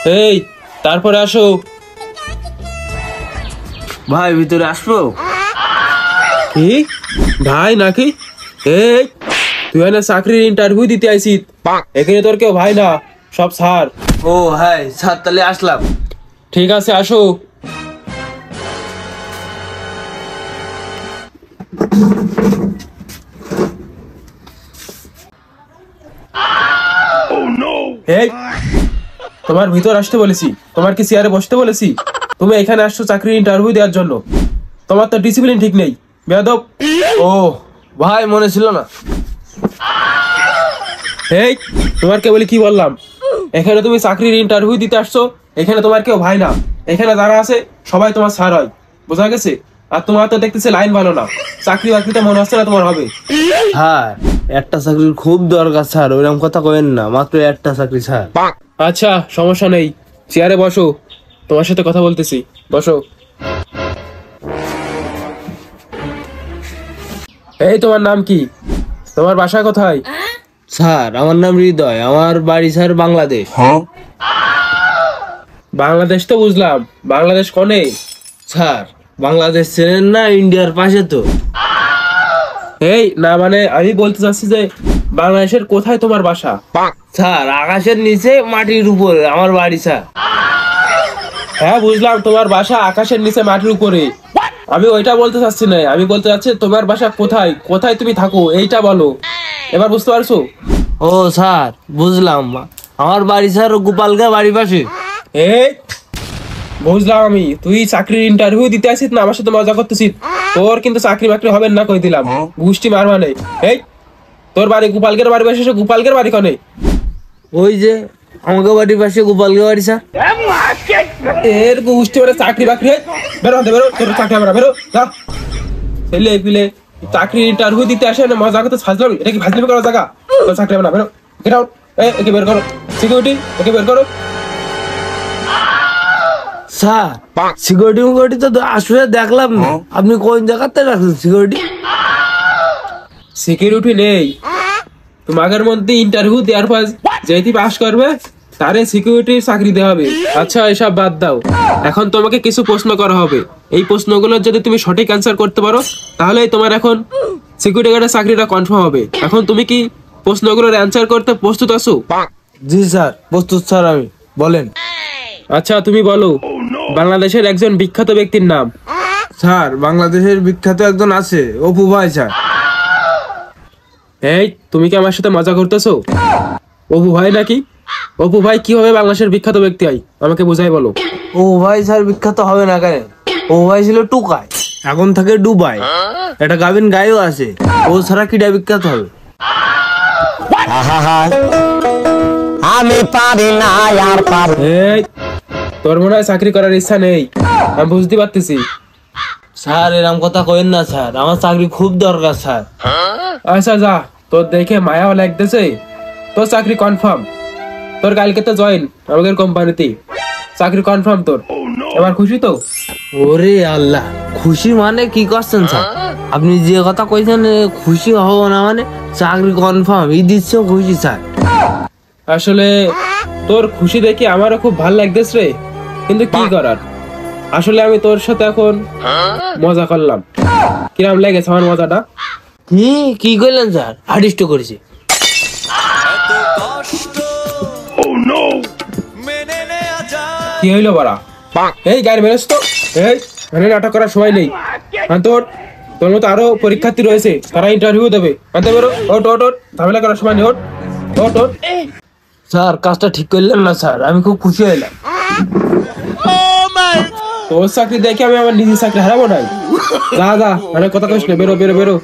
এই তারপরে আসো। ভাই ভিতরে আসবো? কি ভাই নাকি? এই তুই না চাকরির ইন্টারভিউ দিতে আইছিস, এখানে তোর কেউ ভাই না, সব স্যার। ও হ্যাঁ স্যার, তাহলে আসলাম। ঠিক আছে আসো। এই তোমার ভিতর আসতে বলেছি, তোমার কি চেয়ারে বসতে বলেছি? তুমি এখানে আসছো চাকরির ইন্টারভিউ দেওয়ার জন্য, তোমার তো ডিসিপ্লিন ঠিক নেই, বেয়াদব। ও ভাই মনে ছিল না। এই তোমার কে বলি কি বললাম, এখানে তুমি চাকরির ইন্টারভিউ দিতে আসছো, এখানে তোমার কেউ ভাই না, এখানে যারা আছে সবাই তোমার স্যার হয়, বোঝা গেছে? আর তোমার তো দেখতেছে লাইন ভালো না, চাকরি বাকরিতে মনে হচ্ছে না তোমার হবে। হ্যাঁ একটা চাকরির খুব দরকার স্যার, ওইরকম কথা কইেন না, মাত্র একটা চাকরি স্যার। আচ্ছা সমস্যা নেই, চেয়ারে বসো, তোমার সাথে কথা বলতেছি, বসো। এই তোমার নাম কি, তোমার বাসা কোথায়? স্যার আমার নাম হৃদয়, আমার বাড়ি স্যার বাংলাদেশ। বাংলাদেশ তো বুঝলাম, বাংলাদেশ কোনে? স্যার বাংলাদেশ চেনেন না, ইন্ডিয়ার পাশে তো। এই না মানে আমি বলতে চাচ্ছি যে বাংলাদেশের কোথায় তোমার বাসা? স্যার আকাশের নিচে মাটির উপরে আমার বাড়ি স্যার। হ্যাঁ বুঝলাম তোমার বাসা আকাশের নিচে মাটির উপরে, আমি ওইটা বলতে চাচ্ছি না, আমি বলতে চাচ্ছি তোমার বাসা কোথায়, কোথায় তুমি থাকো এইটা বলো, এবার বুঝতে পারছো? ও স্যার বুঝলাম, আমার বাড়ি স্যার গোপালগা বাড়ির পাশে। এই বুঝলাম আমি, তুই চাকরির ইন্টারভিউ দিতে আসিস না আমার সাথে মজা করতেছিস, তোর কিন্তু চাকরি বাকরি হবে না কই দিলাম, গুষ্টি মার মানে। এই তোর বাড়ি গোপালগের বাড়ি পাশে, গোপালগের বাড়ি কনে? ওই যে আমাকে বাড়ির পাশে গোপালগা বাড়ি স্যার। এর গুষ্টি মানে চাকরি বাকরি, বেরো বেরো, তোর চাকরি হবে না, বেরো যা। ছেলে পিলে চাকরির ইন্টারভিউ দিতে আসে না মজা করতে ফাজলামি, এটা কি ফাজলামি করার জায়গা? তোর চাকরি হবে না, বেরো, গেট আউট। একে বের করো, সিকিউরিটি একে বের করো। স্যার সিকিউরিটি তো আসলে দেখলাম না, আপনি কোন জায়গাতে রাখছেন সিকিউরিটি? সিকিউরিটি নেই, তোমাদের মধ্যে ইন্টারভিউ দেওয়ার পর যেটি পাস করবে তারে সিকিউরিটির চাকরি দেওয়া হবে। আচ্ছা এসব বাদ দাও, এখন তোমাকে কিছু প্রশ্ন করা হবে, এই প্রশ্নগুলোর যদি তুমি সঠিক অ্যান্সার করতে পারো তাহলেই তোমার এখন সিকিউরিটি গার্ডের চাকরিটা কনফার্ম হবে। এখন তুমি কি প্রশ্নগুলোর অ্যান্সার করতে প্রস্তুত আছো? জি স্যার প্রস্তুত স্যার, আমি বলেন। আচ্ছা তুমি বলো বাংলাদেশের একজন বিখ্যাত ব্যক্তির নাম। স্যার বাংলাদেশের বিখ্যাত একজন আছে, অপু ভাই স্যার। এই তুমি কি আমার সাথে মজা করতেছো? অপু ভাই নাকি? অপু ভাই কিভাবে বাংলাদেশের বিখ্যাত ব্যক্তি হয় আমাকে বুঝাই বলো। ও ভাই স্যার বিখ্যাত হবে না কেন? ও ভাই ছিল টুকায়, এখন থাকে দুবাই, একটা গাভিন গায়ও আছে, ও ছাড়া কিটা বিখ্যাত হবে? আমি পারি না আর পারি। এই তোর মনে হয় চাকরি করার ইচ্ছা নেই, আমি বুঝতে পারতেছি। স্যার এরকম কথা কইেন না স্যার, আমার চাকরি খুব দরকার স্যার। আচ্ছা যা, তোর দেখে মায়াও লাগতেছে, তোর চাকরি কনফার্ম, তোর কালকে তো জয়েন আমাদের কোম্পানিতে, চাকরি কনফার্ম তোর, এবার খুশি তো? ওরে আল্লাহ, খুশি মানে কি করছেন স্যার? আপনি যে কথা কইছেন খুশি হব না মানে, চাকরি কনফার্ম এই দিচ্ছেও খুশি স্যার। আসলে তোর খুশি দেখে আমারও খুব ভালো লাগতেছে রে, কিন্তু কি করার, আসলে আমি তোর সাথে এখন মজা করলাম, কিরম লেগেছে আমার মজাটা? কি কি কইলেন স্যার? আদিষ্ট করেছি। কি হইলো বাড়া? এই গাড়ি মেরেছ তো, এই মানে নাটক করার সময় নেই, তোর তোর মতো আরো পরীক্ষার্থী রয়েছে, তারা ইন্টারভিউ দেবে, আনতে বেরো, ওট ওট ওট, ঝামেলা করার সময় নেই, ওট ওট ওট। স্যার কাজটা ঠিক করলেন না স্যার, আমি খুব খুশি হইলাম। তোর চাকরি দেখে আমি আমার নিজের চাকরি হারাবো নাই, যা যা, মানে কথা কইস না, বেরো বেরো বেরো।